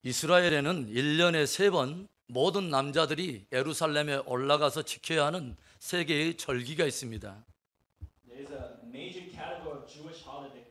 이스라엘에는 1년에 3번 모든 남자들이 예루살렘에 올라가서 지켜야 하는 세 개의 절기가 있습니다. There is a major category of Jewish holiday,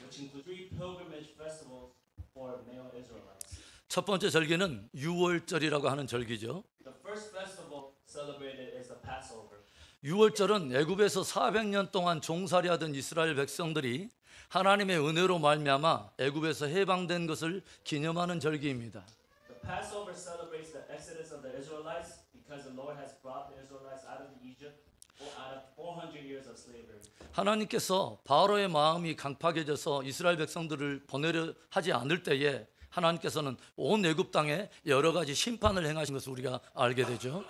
which includes 3 pilgrimage festivals for male Israelites. 첫 번째 절기는 유월절이라고 하는 절기죠. The first festival celebrated is the Passover. 유월절은 애굽에서 400년 동안 종살이 하던 이스라엘 백성들이 하나님의 은혜로 말미암아 애굽에서 해방된 것을 기념하는 절기입니다. The Passover celebrates the exodus of the Israelites because the Lord has brought the Israelites out of Egypt out of 400 years of slavery. 하나님께서 바로의 마음이 강팍해져서 이스라엘 백성들을 보내려 하지 않을 때에 하나님께서는 온 애굽 땅에 여러 가지 심판을 행하신 것을 우리가 알게 되죠.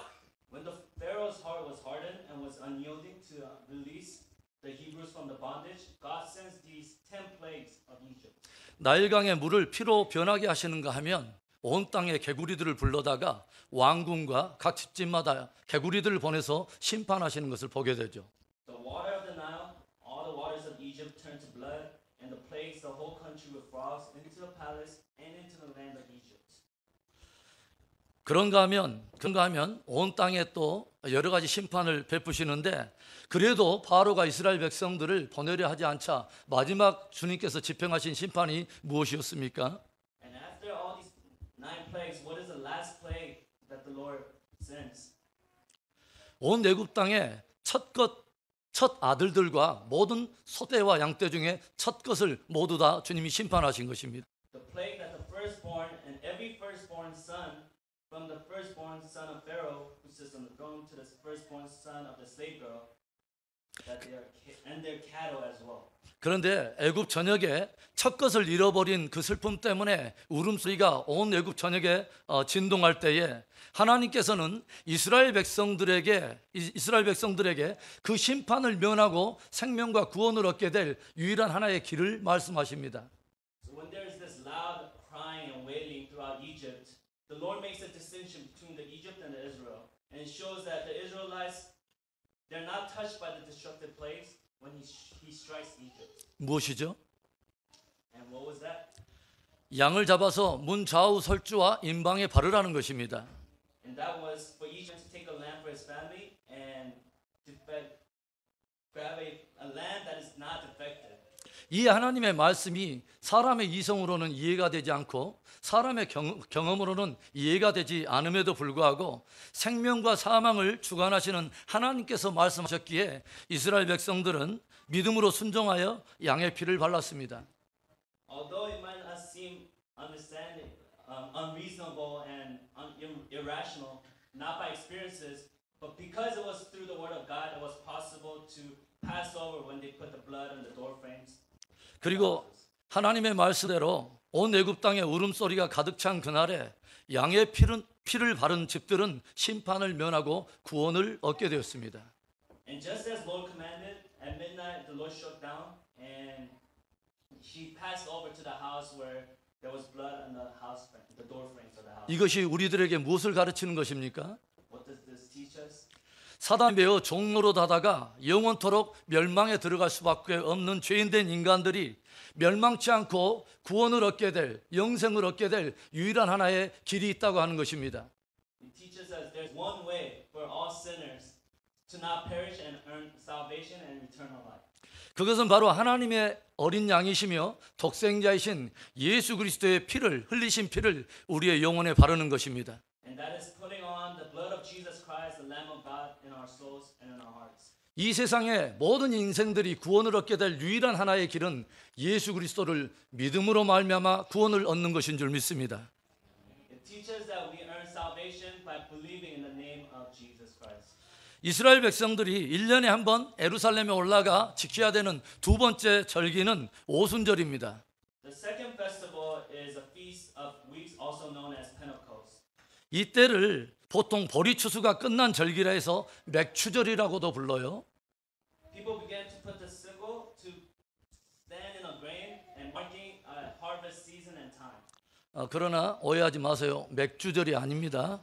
When the Pharaoh's heart was hardened and was unyielding to release the Hebrews from the bondage, God sends these 10 plagues of Egypt. 나일강의 물을 피로 변하게 하시는가 하면 온 땅에 개구리들을 불러다가 왕궁과 각 집집마다 개구리들을 보내서 심판하시는 것을 보게 되죠. The water of the Nile, all the waters of Egypt turned to blood, and the plagues the whole country with frogs into the palace and into the land of Egypt. 그런가 하면 온 땅에 또 여러 가지 심판을 베푸시는데 그래도 바로가 이스라엘 백성들을 보내려 하지 않자 마지막 주님께서 집행하신 심판이 무엇이었습니까? And after all these 9 plagues, what is the last plague that the Lord sends? 온 애굽 땅에 첫 아들들과 모든 소떼와 양떼 중에 첫 것을 모두 다 주님이 심판하신 것입니다. The plague that the firstborn and every firstborn son, from the firstborn son of Pharaoh who sits on the throne to the firstborn son of the slave girl, that they are and their cattle as well. 그런데 애굽 전역에 첫 것을 잃어버린 그 슬픔 때문에 울음소리가 온 애굽 전역에 진동할 때에 하나님께서는 이스라엘 백성들에게 그 심판을 면하고 생명과 구원을 얻게 될 유일한 하나의 길을 말씀하십니다. So when there is this loud crying and wailing throughout Egypt, the Lord makes a distinction between the Egypt and the Israel, and it shows that the Israelites, they're not touched by the destructive plagues when he strikes Egypt. 무엇이죠? And what was that? 양을 잡아서 문 좌우 설주와 임방에 바르라는 것입니다. And that was for Egypt to take a lamb for his family and grab a lamb that is not defective. 이 하나님의 말씀이 사람의 이성으로는 이해가 되지 않고 사람의 경험으로는 이해가 되지 않음에도 불구하고 생명과 사망을 주관하시는 하나님께서 말씀하셨기에 이스라엘 백성들은 믿음으로 순종하여 양의 피를 발랐습니다. Although it might not seem unreasonable and irrational, not by experiences, but because it was through the word of God, it was possible to pass over when they put the blood on the door frames. 그리고 하나님의 말씀대로 온 애굽 땅에 울음소리가 가득 찬 그날에 양의 피를 바른 집들은 심판을 면하고 구원을 얻게 되었습니다. And just as Lord commanded, at midnight the Lord struck down, and he passed over to the house where there was blood on the house frame, the door frames of the house. 이것이 우리들에게 무엇을 가르치는 것입니까? What does this teach us? 사단에 매어 종로로 다다가 영원토록 멸망에 들어갈 수밖에 없는 죄인된 인간들이 멸망치 않고 구원을 얻게 될, 영생을 얻게 될 유일한 하나의 길이 있다고 하는 것입니다. It teaches us there's one way for all sinners to not perish and earn salvation and eternal life. 그것은 바로 하나님의 어린 양이시며 독생자이신 예수 그리스도의 피를 흘리신 피를 우리의 영혼에 바르는 것입니다. And that is putting on the blood of Jesus Christ, the Lamb of God, in our souls and in our hearts. 이 세상의 모든 인생들이 구원을 얻게 될 유일한 하나의 길은 예수 그리스도를 믿음으로 말미암아 구원을 얻는 것인 줄 믿습니다. It teaches that we earn salvation by believing in the name of Jesus Christ. 이스라엘 백성들이 1년에 한 번 예루살렘에 올라가 지켜야 되는 두 번째 절기는 오순절입니다. The second festival is a feast of weeks, also known as Pentecost. 이때를 보통 보리 추수가 끝난 절기라 해서 맥추절이라고도 불러요. People began to put the sickle to stand in a grain and marking harvest season and time. 그러나 오해하지 마세요. 맥주절이 아닙니다.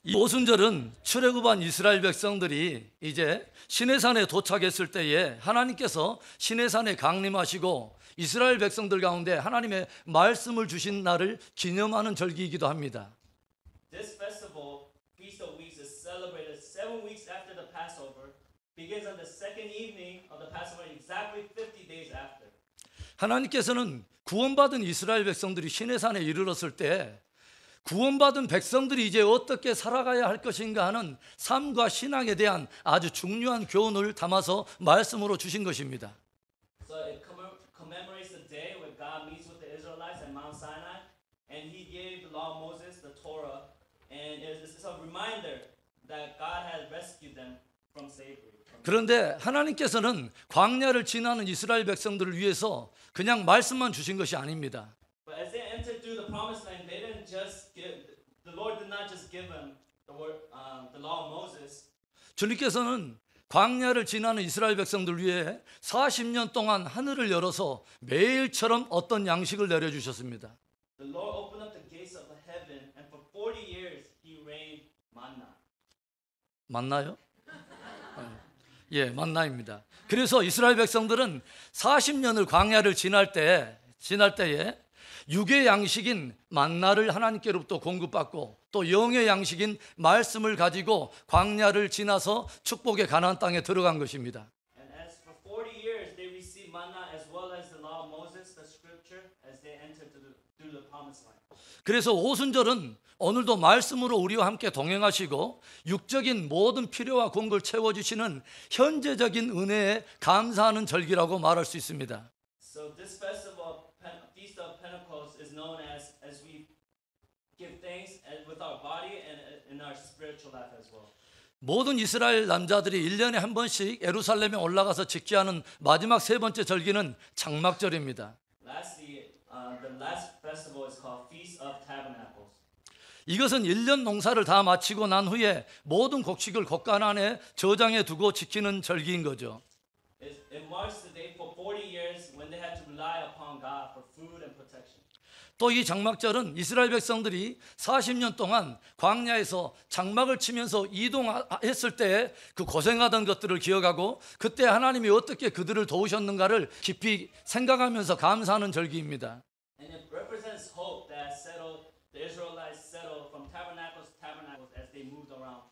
이 오순절은 출애굽한 이스라엘 백성들이 이제 시내산에 도착했을 때에 하나님께서 시내산에 강림하시고 이스라엘 백성들 가운데 하나님의 말씀을 주신 날을 기념하는 절기이기도 합니다. This festival, Feast of Weeks, is celebrated 7 weeks after the Passover, begins on the second evening of the Passover, exactly 50 days after. 하나님께서는 구원받은 이스라엘 백성들이 시내산에 이르렀을 때 구원받은 백성들이 이제 어떻게 살아가야 할 것인가 하는 삶과 신앙에 대한 아주 중요한 교훈을 담아서 말씀으로 주신 것입니다. So it commemorates the day where God meets with the Israelites at Mount Sinai, and He gave the law of Moses, the Torah, and it's a reminder that God has rescued them from slavery. 그런데 하나님께서는 광야를 지나는 이스라엘 백성들을 위해서 그냥 말씀만 주신 것이 아닙니다. But as they entered through the promised land, they didn't just the Lord did not just give them the word, the law of Moses. 주님께서는 광야를 지나는 이스라엘 백성들 위해 40년 동안 하늘을 열어서 매일처럼 어떤 양식을 내려주셨습니다. The Lord opened up the gates of heaven, and for 40 years He rained manna. 맞나요? 예, 만나입니다. 그래서 이스라엘 백성들은 40년을 광야를 지날 때에 육의 양식인 만나를 하나님께로부터 공급받고 또 영의 양식인 말씀을 가지고 광야를 지나서 축복의 가나안 땅에 들어간 것입니다. And as for 40 years they received manna as well as the law of Moses, the scripture, as they entered through the promised land. 그래서 오순절은 오늘도 말씀으로 우리와 함께 동행하시고 육적인 모든 필요와 공급을 채워주시는 현재적인 은혜에 감사하는 절기라고 말할 수 있습니다. So this festival, Feast of Pentecost, is known as we give thanks with our body and in our spiritual life as well. 모든 이스라엘 남자들이 1년에 한 번씩 예루살렘에 올라가서 집계하는 마지막 세 번째 절기는 장막절입니다. Lastly, the last festival is called Feast of Tabernacles. 이것은 1년 농사를 다 마치고 난 후에 모든 곡식을 곡간 안에 저장해 두고 지키는 절기인 거죠. It marks the day for 40 years when they had to rely upon God for food and protection. 또 이 장막절은 이스라엘 백성들이 40년 동안 광야에서 장막을 치면서 이동했을 때 그 고생하던 것들을 기억하고 그때 하나님이 어떻게 그들을 도우셨는가를 깊이 생각하면서 감사하는 절기입니다. And it represents hope that the Israelites settled from tabernacles to tabernacles as they moved around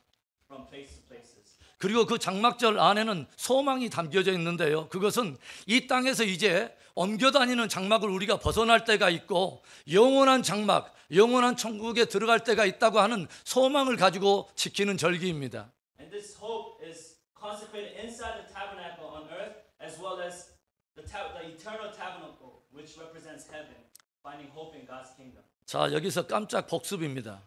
from place to places. 그리고 그 장막절 안에는 소망이 담겨져 있는데요. 그것은 이 땅에서 이제 옮겨다니는 장막을 우리가 벗어날 때가 있고 영원한 장막, 영원한 천국에 들어갈 때가 있다고 하는 소망을 가지고 지키는 절기입니다. And this hope is consecrated inside the tabernacle on earth as well as the eternal tabernacle which represents heaven, finding hope in God's kingdom. 자, 여기서 깜짝 복습입니다.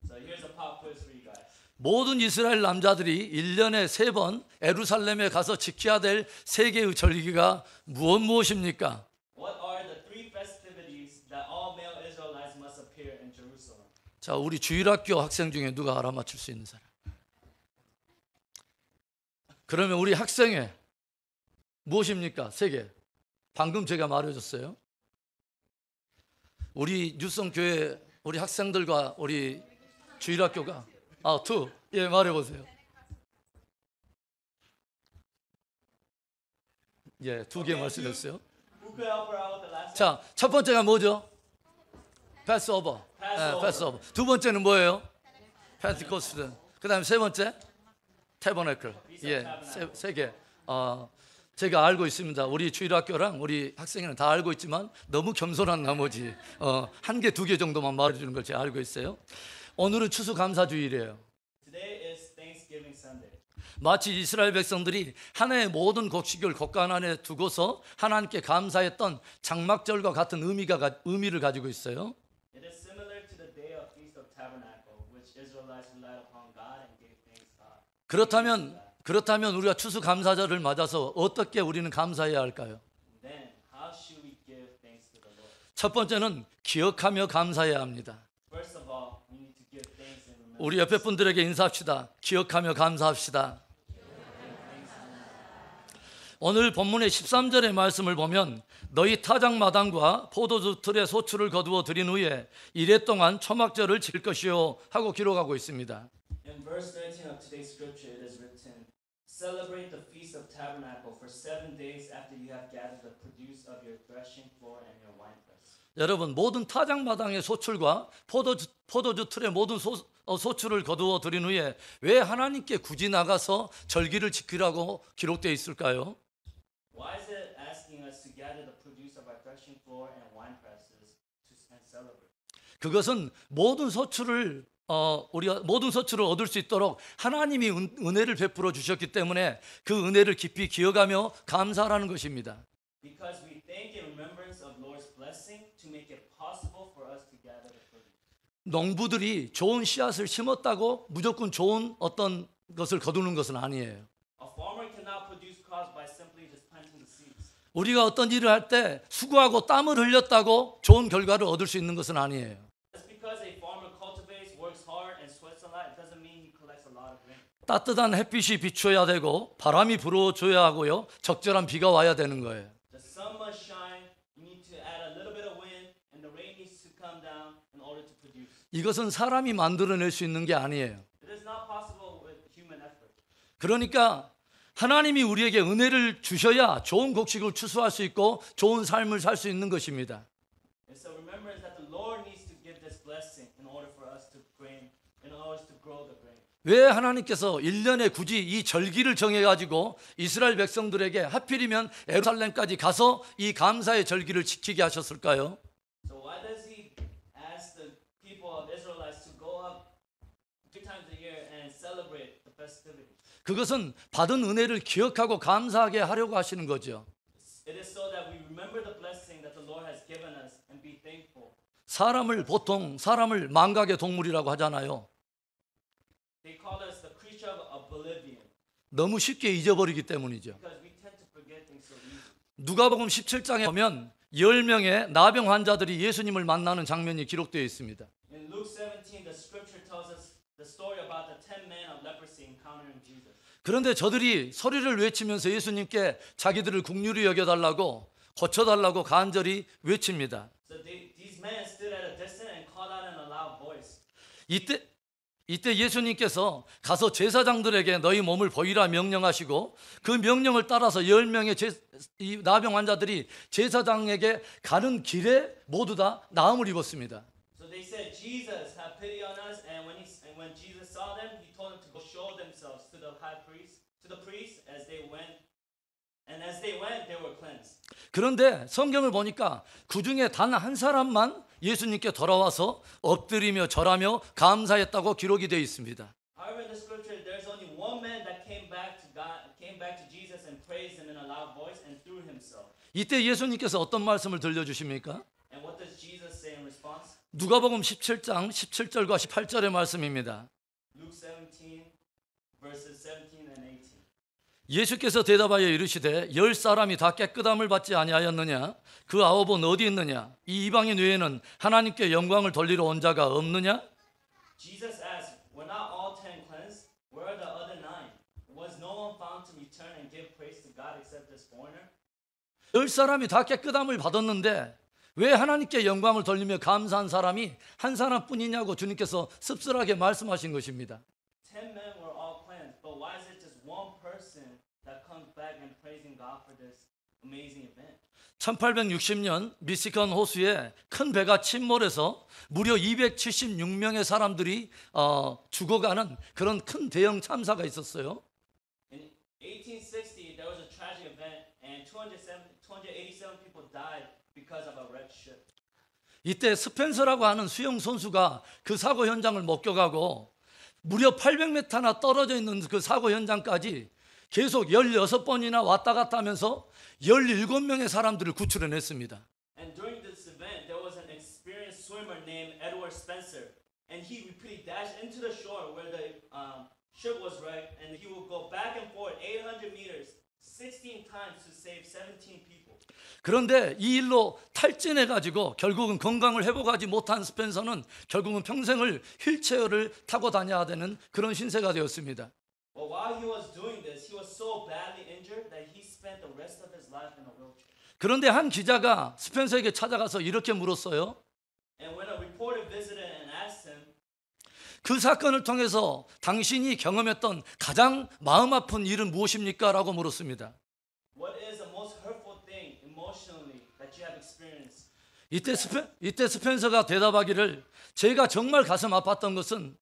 So here's a pop quiz for you guys. 모든 이스라엘 남자들이 1년에 3번 에루살렘에 가서 지켜야 될 세 개의 절기가 무엇입니까? What are the 3 festivities that all male Israelites must appear in Jerusalem? 자, 우리 주일학교 학생 중에 누가 알아맞힐 수 있는 사람? 그러면 우리 학생회 무엇입니까? 3개. 방금 제가 말해줬어요. 우리 뉴성교회 우리 학생들과 우리 주일학교가 2. 예, 말해보세요. 예, 2개 말씀했어요. Who could help her out with the last one? 자, 첫 번째가 뭐죠? 패스오버. 패스오버. 두 번째는 뭐예요? 펜티코스트. 그다음에 세 번째 태버네클. 예, 세 개. 제가 알고 있습니다. 우리 주일학교랑 우리 학생회는 다 알고 있지만 너무 겸손한 나머지 1개, 2개 정도만 말해주는 걸 제가 알고 있어요. 오늘은 추수감사주일이에요. Today is Thanksgiving Sunday. 마치 이스라엘 백성들이 하나의 모든 곡식을 곡간 안에 두고서 하나님께 감사했던 장막절과 같은 의미를 가지고 있어요. It is similar to the day of Feast of Tabernacle, which Israelites relied upon God and gave thanks to God. 그렇다면 우리가 추수감사절을 맞아서 어떻게 우리는 감사해야 할까요? Then, how should we give thanks to the Lord? 첫 번째는 기억하며 감사해야 합니다. First of all, we need to give thanks and remember. 우리 옆에 분들에게 인사합시다. 기억하며 감사합시다. 오늘 본문의 13절의 말씀을 보면 너희 타작마당과 포도주 틀에 소출을 거두어 들인 후에 이래 동안 초막절을 지킬 것이요 하고 기록하고 있습니다. In verse 13 of today's scripture, it is written, "Celebrate the feast of tabernacle for 7 days after you have gathered the produce of your threshing floor and your winepress." 여러분, 모든 타작마당의 소출과 포도주 틀의 모든 소출을 거두어 들인 후에 왜 하나님께 굳이 나가서 절기를 지키라고 기록되어 있을까요? Why is it asking us to gather the produce of our threshing floor and winepresses and celebrate? 그것은 우리가 모든 소출을 얻을 수 있도록 하나님이 은혜를 베풀어 주셨기 때문에 그 은혜를 깊이 기억하며 감사하라는 것입니다. Because we thank in remembrance of Lord's blessing to make it possible for us to gather the produce. 농부들이 좋은 씨앗을 심었다고 무조건 좋은 어떤 것을 거두는 것은 아니에요. A farmer cannot produce crops by simply just planting the seeds. 우리가 어떤 일을 할 때 수고하고 땀을 흘렸다고 좋은 결과를 얻을 수 있는 것은 아니에요. Just because a farmer cultivates, works hard, and sweats a lot, it doesn't mean he collects a lot of rain. 따뜻한 햇빛이 비춰야 되고 바람이 불어줘야 하고요. 적절한 비가 와야 되는 거예요. The sun must shine. You need to add a little bit of wind, and the rain needs to come down in order to produce. 이것은 사람이 만들어낼 수 있는 게 아니에요. It is not possible with human effort. 그러니까 하나님이 우리에게 은혜를 주셔야 좋은 곡식을 추수할 수 있고 좋은 삶을 살 수 있는 것입니다. And so remember that the Lord needs to give this blessing in order for us to grain, in order to grow the grain. 왜 하나님께서 1년에 굳이 이 절기를 정해가지고 이스라엘 백성들에게 하필이면 예루살렘까지 가서 이 감사의 절기를 지키게 하셨을까요? So why does he ask the people of Israelites to go up 3 times a year and celebrate the festivities? 그것은 받은 은혜를 기억하고 감사하게 하려고 하시는 거죠. It is so that we remember the blessing that the Lord has given us and be thankful. 보통 사람을 망각의 동물이라고 하잖아요. They call us the creature of oblivion 너무 쉽게 잊어버리기 때문이죠. because we tend to forget things so easily. 누가복음 17장에 보면 10명의 나병 환자들이 예수님을 만나는 장면이 기록되어 있습니다. In Luke 17, the scripture tells us the story about the 10 men of leprosy encountering Jesus. 그런데 저들이 소리를 외치면서 예수님께 자기들을 긍휼히 여겨달라고 고쳐달라고 간절히 외칩니다. So these men stood at a distance and called out in a loud voice. 이때 예수님께서 가서 제사장들에게 너희 몸을 보이라 명령하시고 그 명령을 따라서 10명의 이 나병 환자들이 제사장에게 가는 길에 모두 다 나음을 입었습니다. So they said, Jesus, have pity on us. And when Jesus saw them, he told them to go show themselves to the high priest, to the priest as they went. And as they went, they were cleansed. 그런데 성경을 보니까 그 중에 단 한 사람만 예수님께 돌아와서 엎드리며 절하며 감사했다고 기록이 되어 있습니다. However, in the scripture, there's only one man that came back to God, came back to Jesus and praised him in a loud voice and threw himself. 이때 예수님께서 어떤 말씀을 들려주십니까? And what does Jesus say in response? 누가복음 17장 17절과 18절의 말씀입니다. Luke 17, verses 17 and 18. 예수께서 대답하여 이르시되 10사람이 다 깨끗함을 받지 아니하였느냐? 그 9은 어디 있느냐? 이 이방인 외에는 하나님께 영광을 돌리러 온 자가 없느냐? Jesus asked, were not all 10 cleansed? Where are the other 9? Was no one found to return and give praise to God except this foreigner? 10사람이 다 깨끗함을 받았는데 왜 하나님께 영광을 돌리며 감사한 사람이 한 사람뿐이냐고 주님께서 씁쓸하게 말씀하신 것입니다. 10 men were all cleansed, but why is it just one person that comes back and praising God for this amazing event? 1860년 미시건 호수에 큰 배가 침몰해서 무려 276명의 사람들이 죽어가는 그런 큰 대형 참사가 있었어요. In 1860, there was a tragic event, and 287 people died because of a wrecked ship. 이때 스펜서라고 하는 수영 선수가 그 사고 현장을 목격하고 무려 800m나 떨어져 있는 그 사고 현장까지 계속 16번이나 왔다 갔다 하면서 17명의 사람들을 구출해냈습니다. And during this event, there was an experienced swimmer named Edward Spencer, and he repeatedly dashed into the shore where the ship was wrecked, and he would go back and forth 800 meters, 16 times to save 17 people. 그런데 이 일로 탈진해가지고 결국은 건강을 회복하지 못한 스펜서는 결국은 평생을 휠체어를 타고 다녀야 되는 그런 신세가 되었습니다. But while he was doing doing this, he was so badly injured that he spent the rest of his life in a wheelchair. 그런데 한 기자가 스펜서에게 찾아가서 이렇게 물었어요. And when a reporter visited and asked him, 그 사건을 통해서 당신이 경험했던 가장 마음 아픈 일은 무엇입니까? 라고 물었습니다. what is the most hurtful thing emotionally that you have experienced? 이때 스펜서가 대답하기를 제가 정말 가슴 아팠던 것은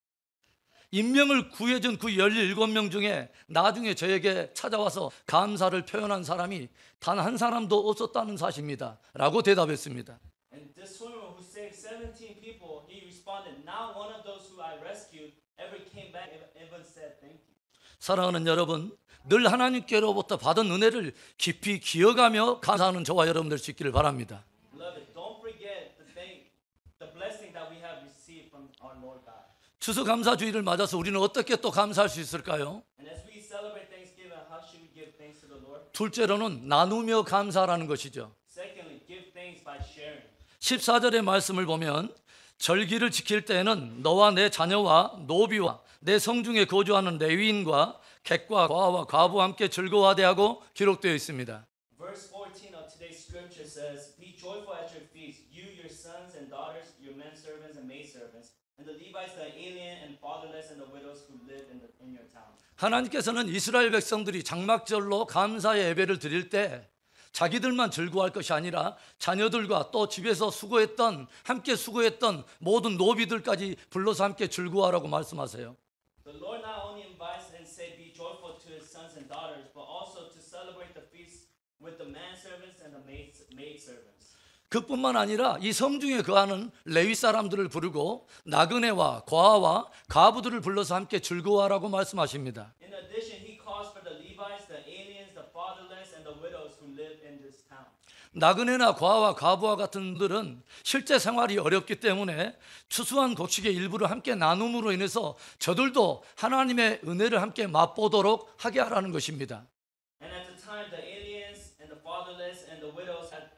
인명을 구해준 그 17명 중에 나중에 저에게 찾아와서 감사를 표현한 사람이 단 한 사람도 없었다는 사실입니다. 라고 대답했습니다. And this swimmer who saved 17 people, he responded, not one of those who I rescued ever came back and even said thank you. 사랑하는 여러분, 늘 하나님께로부터 받은 은혜를 깊이 기억하며 감사하는 저와 여러분 될 수 있기를 바랍니다. Beloved, don't forget the blessing that we have received from our Lord God. 추수감사주의를 맞아서 우리는 어떻게 또 감사할 수 있을까요? And as we celebrate Thanksgiving, how should we give thanks to the Lord? 둘째로는 나누며 감사라는 것이죠. Secondly, give thanks by sharing. 14절의 말씀을 보면 절기를 지킬 때에는 너와 내 자녀와 노비와 내 성중에 거주하는 레위인과 객과 과와 과부와 함께 즐거워하되 하고 기록되어 있습니다. Verse 14 of today's scripture says, Be joyful at your feast, you, your sons and daughters, your men servants and maid servants, and the Levites, the alien and fatherless, and the widows who live in your town. 하나님께서는 이스라엘 백성들이 장막절로 감사의 예배를 드릴 때 자기들만 즐거워할 것이 아니라 자녀들과 또 집에서 함께 수고했던 모든 노비들까지 불러서 함께 즐거워하라고 말씀하세요. The Lord not only invites and say, Be joyful to his sons and daughters, but also to celebrate the feast with the manservants and the maid servants. 그뿐만 아니라 이 성중에 거하는 레위 사람들을 부르고 나그네와 과와 과부들을 불러서 함께 즐거워하라고 말씀하십니다. In addition, he calls for the Levites, the aliens, the fatherless, and the widows who live in this town. 나그네나 과와 과부와 같은 분들은 실제 생활이 어렵기 때문에 추수한 곡식의 일부를 함께 나눔으로 인해서 저들도 하나님의 은혜를 함께 맛보도록 하게 하라는 것입니다. And at the time, the aliens and the fatherless and the widows had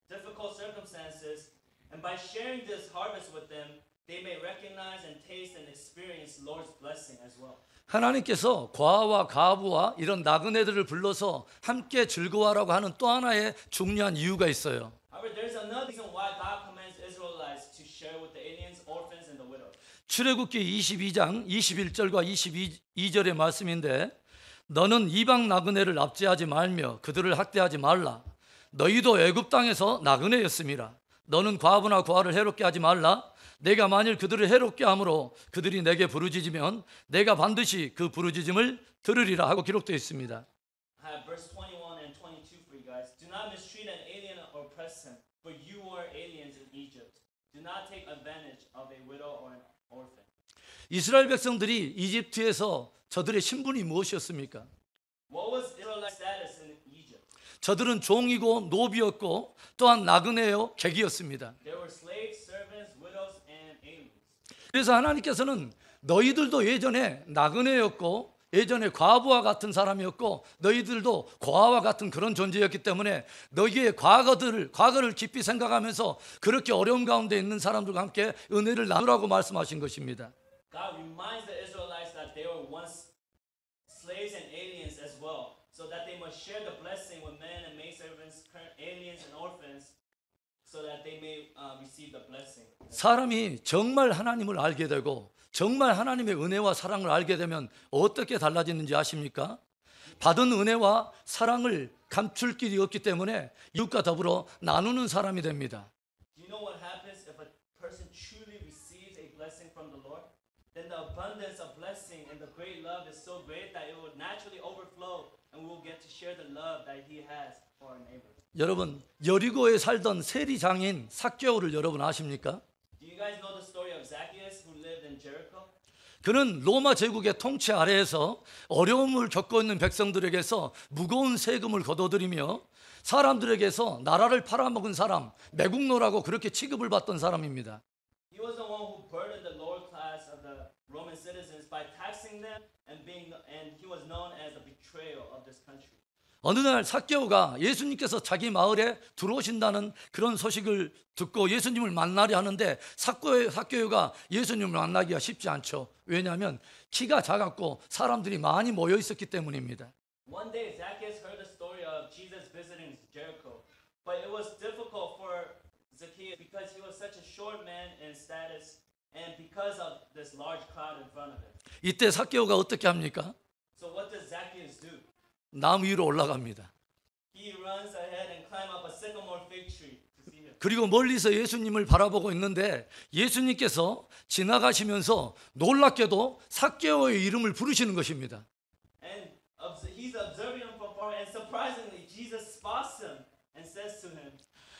difficult circumstances, and by sharing this harvest with them, they may recognize and taste and experience Lord's blessing as well. 하나님께서 과와 과부와 이런 나그네들을 불러서 함께 즐거워하라고 하는 또 하나의 중요한 이유가 있어요. However, there's another reason why God commands Israelites to share with the aliens, orphans, and the widows. 출애굽기 22장 21절과 22절의 말씀인데 너는 이방 나그네를 압제하지 말며 그들을 학대하지 말라. 너희도 애굽 땅에서 나그네였음이라. 너는 과부나 고아를 해롭게 하지 말라. 내가 만일 그들을 해롭게 함으로 그들이 내게 부르짖으면 내가 반드시 그 부르짖음을 들으리라 하고 기록되어 있습니다. I have verse 21 and 22 for you guys. Do not mistreat an alien or oppress him, for you were aliens in Egypt. Do not take advantage of a widow or an orphan. 이스라엘 백성들이 이집트에서 저들의 신분이 무엇이었습니까? What was Israelite status in Egypt? 저들은 종이고 노비였고 또한 나그네요 객이었습니다. They were slaves, servants, widows, and aliens. 그래서 하나님께서는 너희들도 예전에 나그네였고 예전에 과부와 같은 사람이었고 너희들도 고아와 같은 그런 존재였기 때문에 너희의 과거를 깊이 생각하면서 그렇게 어려움 가운데 있는 사람들과 함께 은혜를 나누라고 말씀하신 것입니다. God reminds the Israelites that they were once slaves and aliens as well, so that they must share the blessing with men and maidservants, aliens and orphans, so that they may receive the blessing. 사람이 정말 하나님을 알게 되고 정말 하나님의 은혜와 사랑을 알게 되면 어떻게 달라지는지 아십니까? 받은 은혜와 사랑을 감출 길이 없기 때문에 이웃과 더불어 나누는 사람이 됩니다. Do you know what happens if a person truly receives a blessing from the Lord? Then the abundance of blessing and the great love is so great that it will naturally overflow and we'll get to share the love that he has for our neighbors. 여러분, 여리고에 살던 세리 장인 삭개오를 여러분 아십니까? Do you guys know the story of Zacchaeus who lived in Jericho? 그는 로마 제국의 통치 아래에서 어려움을 겪고 있는 백성들에게서 무거운 세금을 거둬들이며 사람들에게서 나라를 팔아먹은 사람, 매국노라고 그렇게 취급을 받던 사람입니다. He was the one who burdened the lower class of the Roman citizens by taxing them and he was known as the betrayal of this country. 어느 날 삭개오가 예수님께서 자기 마을에 들어오신다는 그런 소식을 듣고 예수님을 만나려 하는데 삭개오가 예수님을 만나기가 쉽지 않죠. 왜냐하면 키가 작았고 사람들이 많이 모여 있었기 때문입니다. One day, Zacchaeus heard the story of Jesus visiting Jericho, but it was difficult for Zacchaeus because he was such a short man in status and because of this large crowd in front of him. 이때 삭개오가 어떻게 합니까? So what does Zacchaeus do? 나무 위로 올라갑니다. He runs ahead and climb up a sycamore fig tree to see him. 그리고 멀리서 예수님을 바라보고 있는데 예수님께서 지나가시면서 놀랍게도 삭개오의 이름을 부르시는 것입니다. And he's observing him from far, and surprisingly, Jesus spots him and says to him,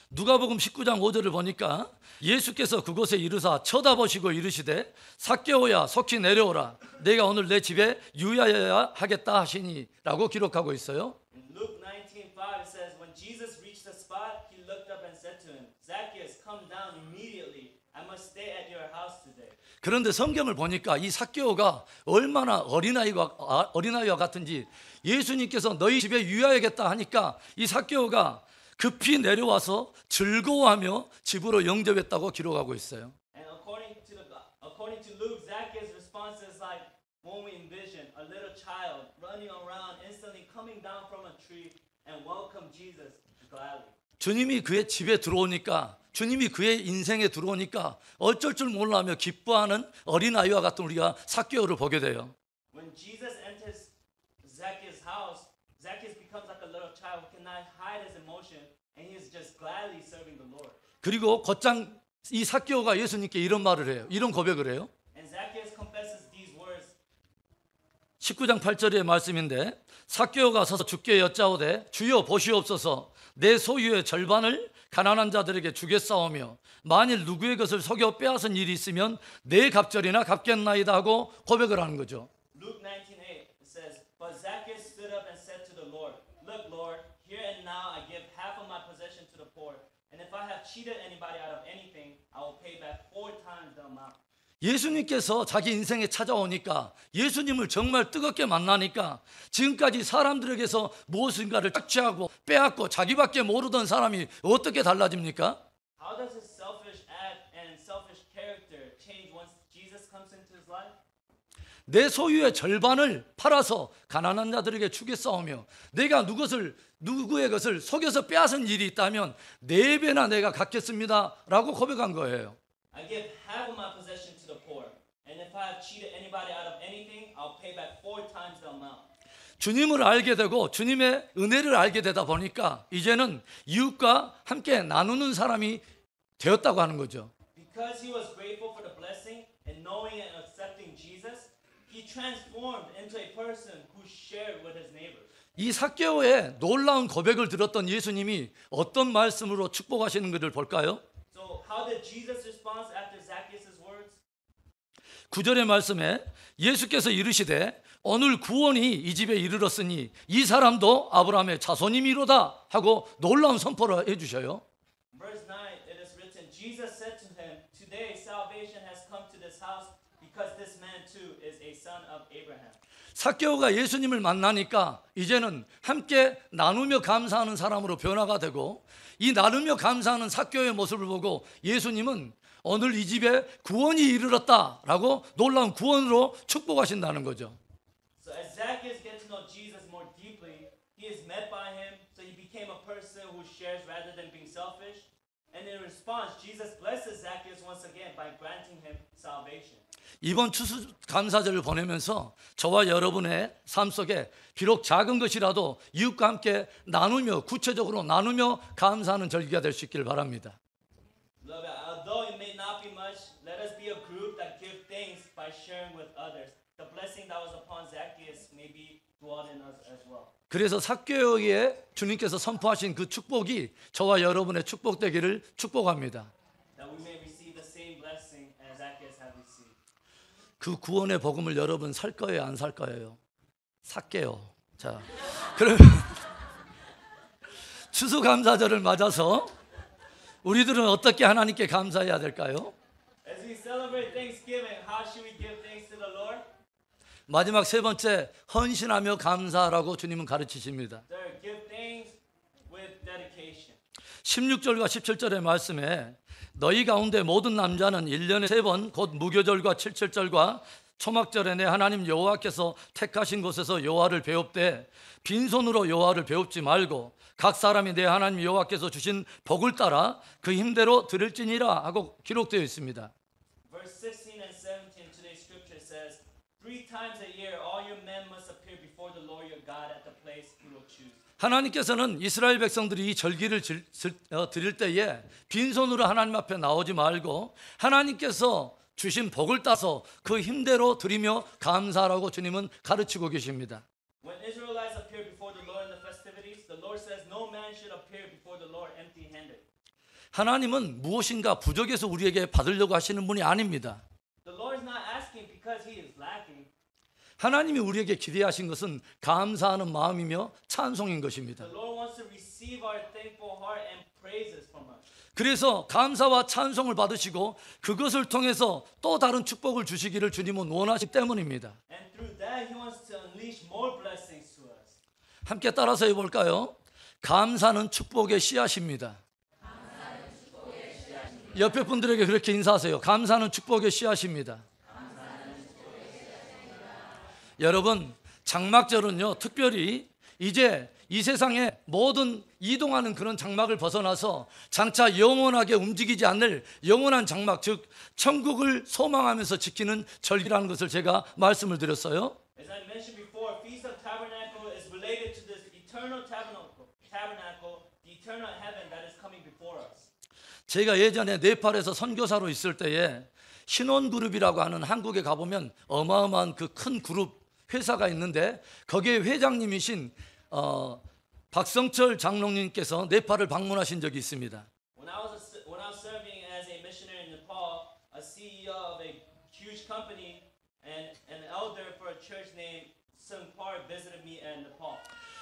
누가복음 19장 5절을 보니까 예수께서 그곳에 이르사 쳐다보시고 이르시되 삭개오야 속히 내려오라 내가 오늘 내 집에 유하여야 하겠다 하시니라고 기록하고 있어요. in Luke 19:5 it says, when Jesus reached the spot, he looked up and said to him, Zacchaeus, come down immediately. I must stay at your house today. 그런데 성경을 보니까 이 삭개오가 얼마나 어린아이와 같은지 예수님께서 너희 집에 유하여야겠다 하니까 이 삭개오가 급히 내려와서 즐거워하며 집으로 영접했다고 기록하고 있어요. And according to Luke, Zacchaeus' response is like when we envision a little child running around, instantly coming down from a tree and welcome Jesus gladly. 주님이 그의 집에 들어오니까 주님이 그의 인생에 들어오니까 어쩔 줄 몰라하며 기뻐하는 어린아이와 같은 우리가 삭개오를 보게 돼요. When Jesus enters Zacchaeus' house, Zacchaeus becomes like a little child who cannot hide his emotion, and he is just gladly serving the Lord. 그리고 곧장 이 삭개오가 예수님께 이런 말을 해요. 이런 고백을 해요. And Zacchaeus confesses these words. 19장 8절의 말씀인데 삭개오가 서서 주께 여짜오되 주여 보시옵소서 내 소유의 절반을 가난한 자들에게 주겠사오며 만일 누구의 것을 속여 빼앗은 일이 있으면 내 갑절이나 갚겠나이다 하고 고백을 하는 거죠. Luke 19:8 it says, but Zacchaeus stood up and said to the Lord, look, Lord, here and now I give half of my possession to the poor, and if I have cheated anybody out of anything, I will pay back 4 times the amount. 예수님께서 자기 인생에 찾아오니까 예수님을 정말 뜨겁게 만나니까 지금까지 사람들에게서 무엇인가를 착취하고 빼앗고 자기밖에 모르던 사람이 어떻게 달라집니까? How does his selfish act and selfish character change once Jesus comes into his life? 내 소유의 절반을 팔아서 가난한 자들에게 주겠사오며 내가 누구의 것을 속여서 빼앗은 일이 있다면 4배나 내가 갚겠습니다 라고 고백한 거예요. I give half of my possession to the poor, and if I have cheated anybody out of anything, I'll pay back 4 times the amount. 주님을 알게 되고 주님의 은혜를 알게 되다 보니까 이제는 이웃과 함께 나누는 사람이 되었다고 하는 거죠. Because he was grateful for the blessing and knowing and accepting Jesus, he transformed into a person who shared with his neighbors. 이 삭개오의 놀라운 고백을 들었던 예수님이 어떤 말씀으로 축복하시는 것을 볼까요? So how did Jesus respond after Zacchaeus' words? 9절의 말씀에 예수께서 이르시되 오늘 구원이 이 집에 이르렀으니 이 사람도 아브라함의 자손이미로다 하고 놀라운 선포를 해주셔요. Verse 9 it is written, Jesus said to him, today salvation has come to this house because this man too is a son of Abraham. 삭개오가 예수님을 만나니까 이제는 함께 나누며 감사하는 사람으로 변화가 되고 이 나누며 감사하는 삭개오의 모습을 보고 예수님은 오늘 이 집에 구원이 이르렀다라고 놀라운 구원으로 축복하신다는 거죠. So as Zacchaeus gets to know Jesus more deeply, he is met by him, so he became a person who shares rather than being selfish. And in response, Jesus blesses Zacchaeus once again by granting him salvation. 이번 추수감사절을 보내면서 저와 여러분의 삶 속에 비록 작은 것이라도 이웃과 함께 나누며 구체적으로 나누며 감사하는 절기가 될 수 있기를 바랍니다. Beloved, although it may not be much, let us be a group that give thanks by sharing with others. The blessing that was upon Zacchaeus may be dwelt in us as well. 그래서 삭개오에게 주님께서 선포하신 그 축복이 저와 여러분의 축복되기를 축복합니다. That we may receive the same blessing as Zacchaeus had received. 그 구원의 복음을 여러분 살 거예요, 안 살 거예요? 살게요. 자, 그러면 추수감사절을 맞아서 우리들은 어떻게 하나님께 감사해야 될까요? As we celebrate Thanksgiving, how should we give thanks to the Lord? 마지막 세 번째, 헌신하며 감사하라고 주님은 가르치십니다. Third, give thanks with dedication. 16절과 17절의 말씀에 너희 가운데 모든 남자는 1년에 3번 곧 무교절과 칠칠절과 초막절에 내 하나님 여호와께서 택하신 곳에서 여호와를 배웁되 빈손으로 여호와를 배웁지 말고 각 사람이 내 하나님 여호와께서 주신 복을 따라 그 힘대로 드릴지니라 하고 기록되어 있습니다. Verse 16 and 17 today's scripture says, 3 times a year all your men must appear before the Lord your God at the place he will choose. 하나님께서는 이스라엘 백성들이 이 절기를 드릴 때에 빈손으로 하나님 앞에 나오지 말고 하나님께서 주신 복을 따서 그 힘대로 드리며 감사하라고 주님은 가르치고 계십니다. When Israelites appear before the Lord in the festivities, the Lord says no man should appear before the Lord empty-handed. 하나님은 무엇인가 부족해서 우리에게 받으려고 하시는 분이 아닙니다. The Lord is not asking because he is lacking. 하나님이 우리에게 기대하신 것은 감사하는 마음이며 찬송인 것입니다. The Lord wants to receive our thankful heart and praises from us. 그래서 감사와 찬송을 받으시고 그것을 통해서 또 다른 축복을 주시기를 주님은 원하시기 때문입니다. And through that he wants to unleash more blessings to us. 함께 따라서 해볼까요? 감사는 축복의 씨앗입니다. 옆에 분들에게 그렇게 인사하세요. 감사는 축복의 씨앗입니다. 여러분, 장막절은요, 특별히 이제 이 세상의 모든 이동하는 그런 장막을 벗어나서 장차 영원하게 움직이지 않을 영원한 장막, 즉 천국을 소망하면서 지키는 절기라는 것을 제가 말씀을 드렸어요. As I mentioned before, Feast of Tabernacle is related to this eternal tabernacle, the eternal heaven that is coming before us. 제가 예전에 네팔에서 선교사로 있을 때에 신혼그룹이라고 하는 한국에 가보면 어마어마한 그 큰 그룹 회사가 있는데 거기에 회장님이신 박성철 장로님께서 네팔을 방문하신 적이 있습니다. When I was serving as a missionary in Nepal, a CEO of a huge company and an elder for a church named Sungpar visited me in Nepal.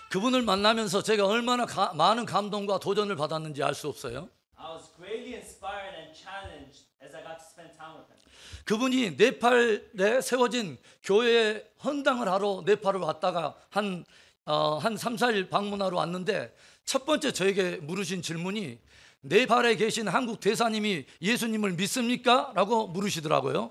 그분을 만나면서 제가 얼마나 많은 감동과 도전을 받았는지 알 수 없어요. I was greatly inspired and challenged as I got to spend time with him. 그분이 네팔에 세워진 교회에 헌당을 하러 네팔을 왔다가 한 3, 4일 방문하러 왔는데 첫 번째 저에게 물으신 질문이 네팔에 계신 한국 대사님이 예수님을 믿습니까? 라고 물으시더라고요.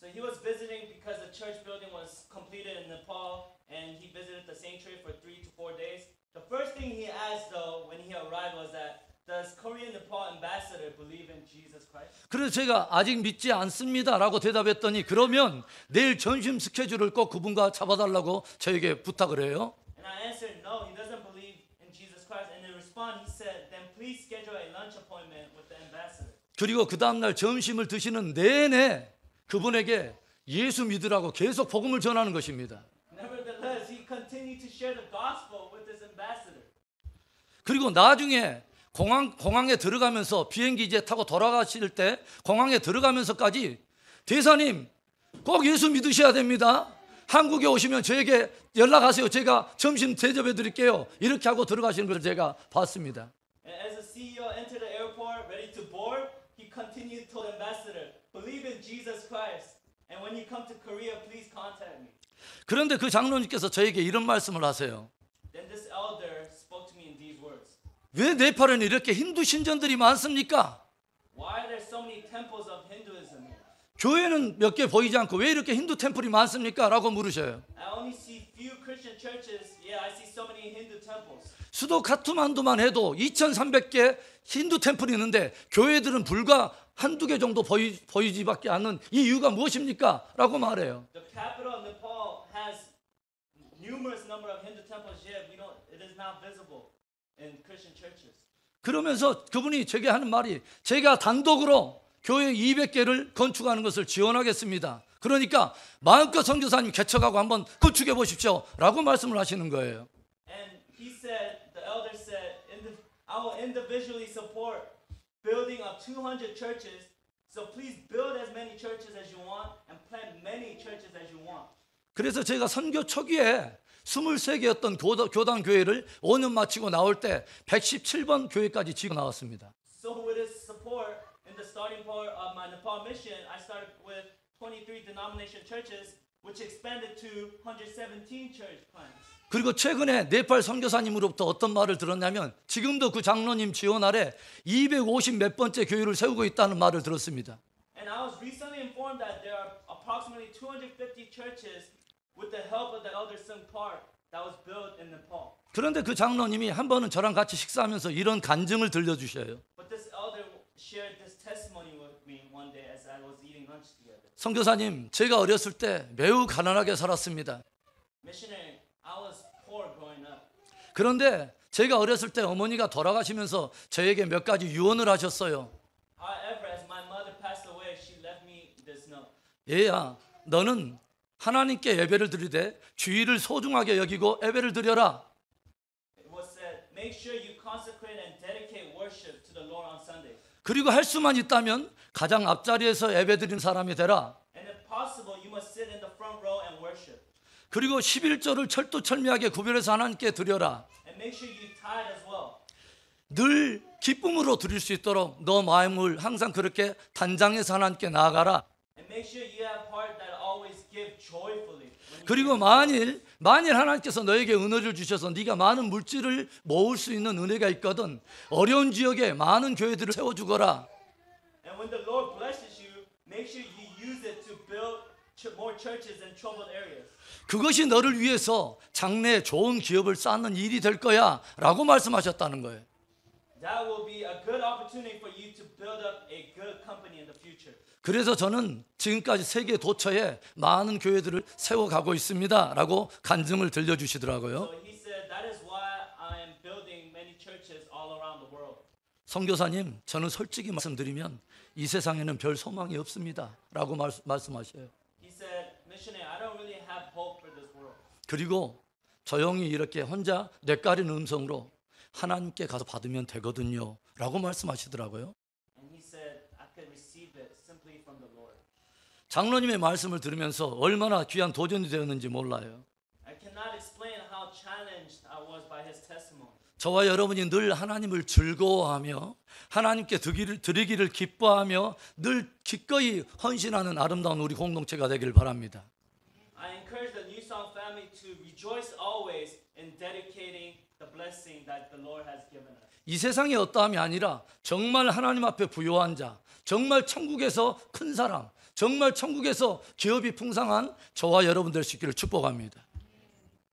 So he was visiting because the church building was completed in Nepal and he visited the sanctuary for 3 to 4 days. The first thing he asked though when he arrived was that does Korean Nepal ambassador believe in Jesus Christ? 그래서 제가 아직 믿지 않습니다 라고 대답했더니 그러면 내일 점심 스케줄을 꼭 그분과 잡아달라고 저에게 부탁을 해요. And I answered no, he doesn't believe in Jesus Christ. And in response he said, then please schedule a lunch appointment with the ambassador. 그리고 그 다음날 점심을 드시는 내내 그분에게 예수 믿으라고 계속 복음을 전하는 것입니다. Nevertheless, he continued to share the gospel with this ambassador. 그리고 나중에 공항에 들어가면서 비행기 이제 타고 돌아가실 때 공항에 들어가면서까지 대사님 꼭 예수 믿으셔야 됩니다. 한국에 오시면 저에게 연락하세요. 제가 점심 대접해 드릴게요. 이렇게 하고 들어가시는 걸 제가 봤습니다. And as the CEO entered the airport ready to board, he continued to tell the ambassador, believe in Jesus Christ. And when you come to Korea, please contact me. 그런데 그 장로님께서 저에게 이런 말씀을 하세요. Then this elder spoke to me in these words. 왜 네팔에는 이렇게 힌두 신전들이 많습니까? Why are there so many temples of Hinduism here? 교회는 몇 개 보이지 않고 왜 이렇게 힌두 템플이 많습니까? 라고 물으셔요. I only see few Christian churches. Yeah, I see so many Hindu temples. 수도 카트만두만 해도 2,300개 힌두 템플이 있는데 교회들은 불과 한두 개 정도 보이지밖에 않는 이 이유가 무엇입니까? 라고 말해요. The capital of Nepal has numerous number of Hindu temples. Yet it is not visible in Christian churches. 그러면서 그분이 제게 하는 말이 제가 단독으로 교회 200개를 건축하는 것을 지원하겠습니다. 그러니까 마음껏 선교사님 개척하고 한번 건축해 보십시오. 라고 말씀을 하시는 거예요. And he said, the elder said, I will individually support building of 200 churches. So please build as many churches as you want and plant many churches as you want. 그래서 제가 선교 초기에 23개였던 교단 교회를 5년 마치고 나올 때 117번 교회까지 지고 나왔습니다. So with his support in the starting part of my Nepal mission, I started with 23 denomination churches. which expanded to 117 church plants. 그리고 최근에 네팔 선교사님으로부터 어떤 말을 들었냐면 지금도 그 장로님 지원 아래 250 몇 번째 교회를 세우고 있다는 말을 들었습니다. And I was recently informed that there are approximately 250 churches with the help of the Elder Sung Park that was built in Nepal. 그런데 그 장로님이 한 번은 저랑 같이 식사하면서 이런 간증을 들려주셔요. But this elder shared this testimony with me one day as I was eating lunch together. 선교사님, 제가 어렸을 때 매우 가난하게 살았습니다. Missionary, I was poor growing up. 그런데 제가 어렸을 때 어머니가 돌아가시면서 저에게 몇 가지 유언을 하셨어요. However, as my mother passed away, she left me this note. 얘야, 너는 하나님께 예배를 드리되 주일을 소중하게 여기고 예배를 드려라. It was said, make sure you consecrate and dedicate worship to the Lord on Sundays. 그리고 할 수만 있다면 가장 앞자리에서 예배 드리는 사람이 되라. And if possible, you must sit in the front row and worship. 그리고 11조를 철두철미하게 구별해서 하나님께 드려라. And make sure you tithe as well. 늘 기쁨으로 드릴 수 있도록 너 마음을 항상 그렇게 단장해서 하나님께 나아가라. And make sure you have heart that always give joyfully. When you 그리고 만일 하나님께서 너에게 은혜를 주셔서 네가 많은 물질을 모을 수 있는 은혜가 있거든 어려운 지역에 많은 교회들을 세워주거라. And when the Lord blesses you, make sure you use it to build more churches in troubled areas. 그것이 너를 위해서 장래에 좋은 기업을 쌓는 일이 될 거야 라고 말씀하셨다는 거예요. That will be a good opportunity for you to build up a good company in the future. 그래서 저는 지금까지 세계 도처에 많은 교회들을 세워가고 있습니다 라고 간증을 들려주시더라고요. So he said, that is why I am building many churches all around the world. 선교사님, 저는 솔직히 말씀드리면 이 세상에는 별 소망이 없습니다 라고 말씀하셔요. He said, missionary, I don't really have hope for this world. 그리고 조용히 이렇게 혼자 뇌까리는 음성으로 하나님께 가서 받으면 되거든요 라고 말씀하시더라고요. And he said, I could receive it simply from the Lord. 장로님의 말씀을 들으면서 얼마나 귀한 도전이 되었는지 몰라요. I cannot explain how challenged I was by his testimony. 저와 여러분이 늘 하나님을 즐거워하며 하나님께 드리기를 기뻐하며 늘 기꺼이 헌신하는 아름다운 우리 공동체가 되길 바랍니다. I encourage the New Song family to rejoice always in dedicating the blessing that the Lord has given us. 이 세상의 어떠함이 아니라 정말 하나님 앞에 부요한 자, 정말 천국에서 큰 사람, 정말 천국에서 기업이 풍성한 저와 여러분 될 수 있기를 축복합니다.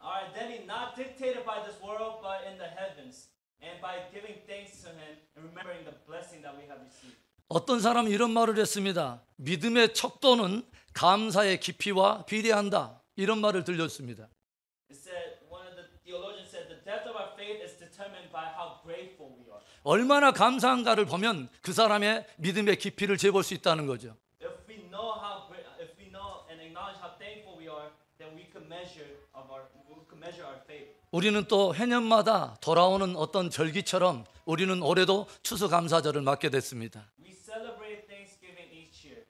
Our identity not dictated by this world, but in the heavens, and by giving thanks to Him and remembering the blessing that we have received. 어떤 사람이 이런 말을 했습니다. 믿음의 척도는 감사의 깊이와 비례한다. 이런 말을 들렸습니다. It said, one of the theologians said, the depth of our faith is determined by how grateful we are. 얼마나 감사한가를 보면 그 사람의 믿음의 깊이를 재볼 수 있다는 거죠. If we know and acknowledge how thankful we are, then we can measure our faith. 우리는 또 해년마다 돌아오는 어떤 절기처럼 우리는 올해도 추수감사절을 맞게 됐습니다. We celebrate Thanksgiving each year.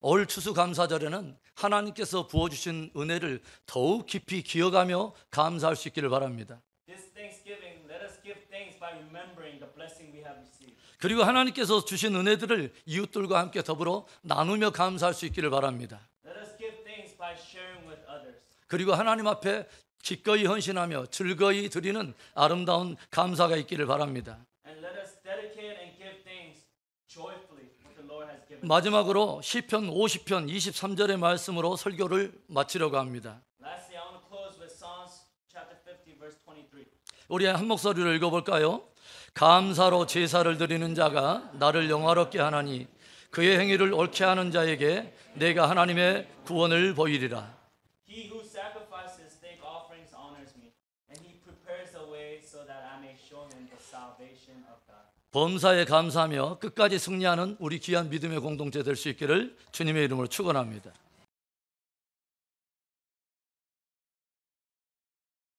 올 추수감사절에는 하나님께서 부어주신 은혜를 더욱 깊이 기억하며 감사할 수 있기를 바랍니다. This Thanksgiving, let us give thanks by remembering the blessing we have received. 그리고 하나님께서 주신 은혜들을 이웃들과 함께 더불어 나누며 감사할 수 있기를 바랍니다. Let us give thanks by sharing with others. 그리고 하나님 앞에 기꺼이 헌신하며 즐거이 드리는 아름다운 감사가 있기를 바랍니다. And let us dedicate and give thanks joyfully what the Lord has given. 마지막으로 시편 50편 23절의 말씀으로 설교를 마치려고 합니다. Lastly, I want to close with Psalms chapter 50 verse 23. 우리 한 목소리로 읽어볼까요? 감사로 제사를 드리는 자가 나를 영화롭게 하나니 그의 행위를 옳게 하는 자에게 내가 하나님의 구원을 보이리라. He who sacrifices thank offerings honors me, and he prepares a way so that I may show him the salvation of God. 범사에 감사하며 끝까지 승리하는 우리 귀한 믿음의 공동체 될 수 있기를 주님의 이름으로 축원합니다.